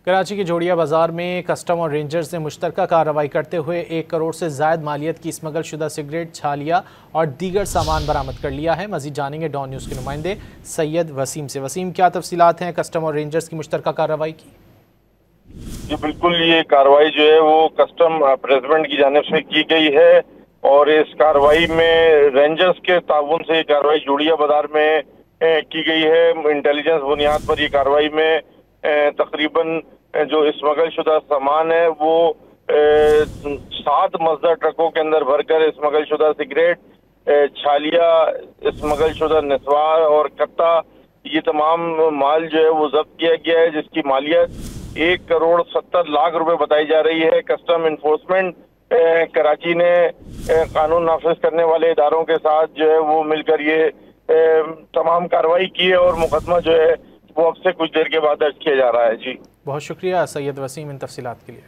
कराची के जोड़िया बाजार में कस्टम और रेंजर्स ने मुश्तरका कार्रवाई करते हुए 1 करोड़ से जायद मालियत की स्मगल शुदा सिगरेट, छालिया और दीगर सामान बरामद कर लिया है। मजीद जानेंगे डॉन न्यूज़ के नुमाइंदे सैयद वसीम से। वसीम, क्या तफसीलात हैं कस्टम और रेंजर्स की मुश्तरका कार्रवाई की? जी बिल्कुल, ये कार्रवाई जो है वो कस्टम प्रेसिडेंट की जानिब से की गई है और इस कार्रवाई में रेंजर्स के ताउन से ये कार्रवाई जोड़िया बाजार में की गई है। इंटेलिजेंस बुनियाद पर ये कार्रवाई में तकरीबन जो स्मगल शुदा सामान है वो 7 मजदा ट्रकों के अंदर भरकर स्मगल शुदा सिगरेट, छालिया, स्मगल शुदा निस्वार और कत्ता, ये तमाम माल जो है वो जब्त किया गया है, जिसकी मालियत 1 करोड़ 70 लाख रुपए बताई जा रही है। कस्टम इन्फोर्समेंट कराची ने कानून नाफिज करने वाले इदारों के साथ जो है वो मिलकर ये तमाम कार्रवाई की है और मुकदमा जो है वो अब से कुछ देर के बाद दर्ज किया जा रहा है। जी बहुत शुक्रिया सैयद वसीम इन तफसीलात के लिए।